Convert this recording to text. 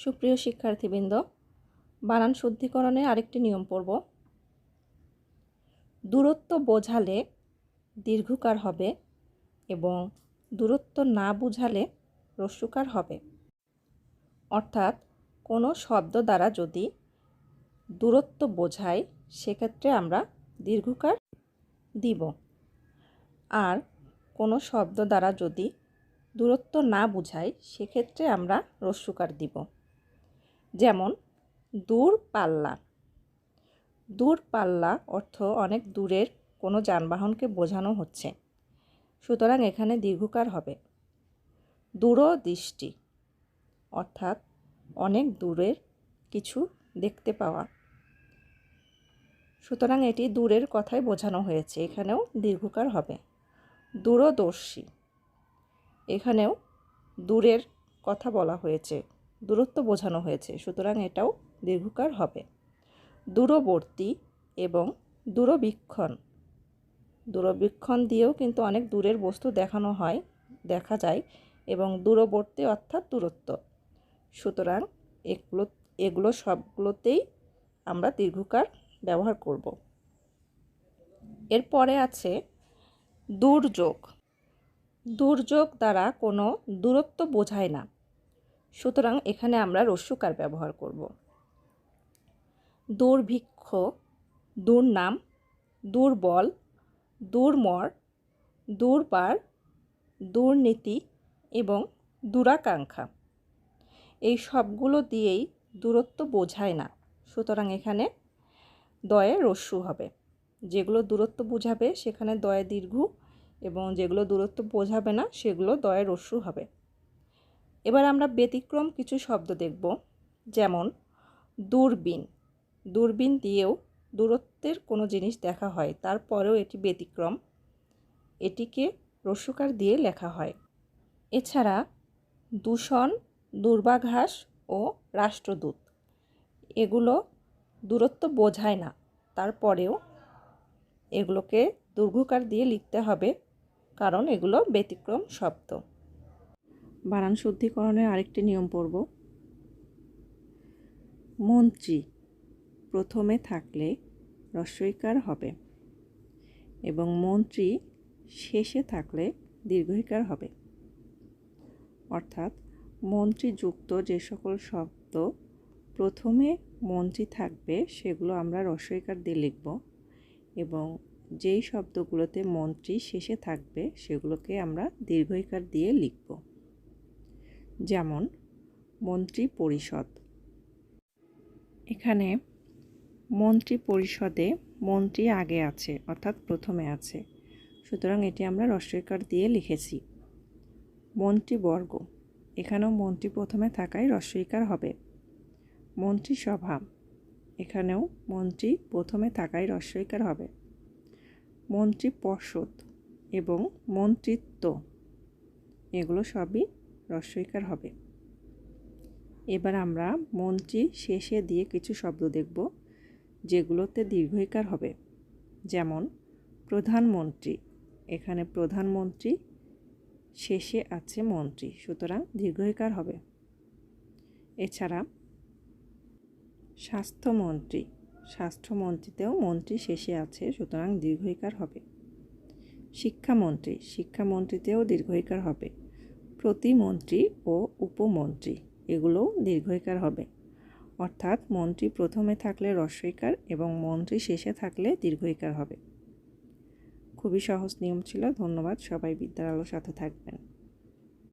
সুপ্রিয় শিক্ষার্থীবৃন্দ, বানান শুদ্ধিকরণে আরেকটি নিয়ম পড়ব। দূরত্ব বোঝালে দীর্ঘকার হবে এবং দূরত্ব না বুঝালে হ্রস্বকার হবে। অর্থাৎ কোনো শব্দ দ্বারা যদি দূরত্ব বোঝায় সেক্ষেত্রে আমরা দীর্ঘকার দিব, আর কোনো শব্দ দ্বারা যদি দূরত্ব না বুঝায় সেক্ষেত্রে আমরা হ্রস্বকার দিব। যেমন দূর পাল্লা। দূর পাল্লা অর্থ অনেক দূরের কোনো যানবাহনকে বোঝানো হচ্ছে, সুতরাং এখানে দীর্ঘকার হবে। দূরদৃষ্টি অর্থাৎ অনেক দূরের কিছু দেখতে পাওয়া, সুতরাং এটি দূরের কথাই বোঝানো হয়েছে, এখানেও দীর্ঘকার হবে। দূরদর্শী, এখানেও দূরের কথা বলা হয়েছে, দূরত্ব বোঝানো হয়েছে, সুতরাং এটাও দীর্ঘকার হবে। দূরবর্তী এবং দূরবীক্ষণ। দূরবীক্ষণ দিয়েও কিন্তু অনেক দূরের বস্তু দেখা যায় এবং দূরবর্তী অর্থাৎ দূরত্ব, সুতরাং এগুলো সবগুলোতেই আমরা দীর্ঘকার ব্যবহার করব। এরপরে আছে দুর্যোগ। দুর্যোগ দ্বারা কোনো দূরত্ব বোঝায় না, সুতরাং এখানে আমরা হ্রস্বকার ব্যবহার করব। দুর্ভিক্ষ, দুর্নাম, দুর্বল, দুর্মর, দুর্বার, দুর্নীতি এবং দুরাকাঙ্ক্ষা, এই সবগুলো দিয়েই দূরত্ব বোঝায় না, সুতরাং এখানে দয়ে হ্রস্ব হবে। যেগুলো দূরত্ব বোঝাবে সেখানে দয়ে দীর্ঘ, এবং যেগুলো দূরত্ব বোঝাবে না সেগুলো দয়ে হ্রস্ব হবে। এবার আমরা ব্যতিক্রম কিছু শব্দ দেখব। যেমন দূরবীন। দূরবীন দিয়েও দূরত্বের কোনো জিনিস দেখা হয়, তারপরেও এটি ব্যতিক্রম, এটিকে হ্রস্বকার দিয়ে লেখা হয়। এছাড়া দূষণ, দূর্বাঘাস ও রাষ্ট্রদূত, এগুলো দূরত্ব বোঝায় না, তারপরেও এগুলোকে দীর্ঘকার দিয়ে লিখতে হবে, কারণ এগুলো ব্যতিক্রম শব্দ। বানান শুদ্ধিকরণের আরেকটি নিয়ম পড়ব। মন্ত্রী প্রথমে থাকলে হ্রস্বইকার হবে এবং মন্ত্রী শেষে থাকলে দীর্ঘইকার হবে। অর্থাৎ মন্ত্রীযুক্ত যে সকল শব্দ প্রথমে মন্ত্রী থাকবে সেগুলো আমরা হ্রস্বইকার দিয়ে লিখব, এবং যেই শব্দগুলোতে মন্ত্রী শেষে থাকবে সেগুলোকে আমরা দীর্ঘইকার দিয়ে লিখব। যেমন মন্ত্রী পরিষদ। এখানে মন্ত্রী পরিষদে মন্ত্রী আগে আছে, অর্থাৎ প্রথমে আছে, সুতরাং এটি আমরা হ্রস্বইকার দিয়ে লিখেছি। মন্ত্রীবর্গ, এখানেও মন্ত্রী প্রথমে থাকায় হ্রস্বইকার হবে। মন্ত্রিসভা, এখানেও মন্ত্রী প্রথমে থাকায় হ্রস্বইকার হবে। মন্ত্রিপর্ষদ এবং মন্ত্রিত্ব, এগুলো সবই হ্রস্বইকার হবে। এবার আমরা মন্ত্রী শেষে দিয়ে কিছু শব্দ দেখব যেগুলোতে দীর্ঘইকার হবে। যেমন প্রধানমন্ত্রী, এখানে প্রধানমন্ত্রী শেষে আছে মন্ত্রী, সুতরাং দীর্ঘইকার হবে। এছাড়া স্বাস্থ্যমন্ত্রী, স্বাস্থ্যমন্ত্রীতেও মন্ত্রী শেষে আছে, সুতরাং দীর্ঘইকার হবে। শিক্ষামন্ত্রী, শিক্ষামন্ত্রীতেও দীর্ঘইকার হবে। প্রতিমন্ত্রী ও উপমন্ত্রী, এগুলোও দীর্ঘইকার হবে। অর্থাৎ মন্ত্রী প্রথমে থাকলে হ্রস্বইকার এবং মন্ত্রী শেষে থাকলে দীর্ঘইকার হবে। খুবই সহজ নিয়ম ছিল। ধন্যবাদ। সবাই বিদ্যার আলোর সাথে থাকবেন।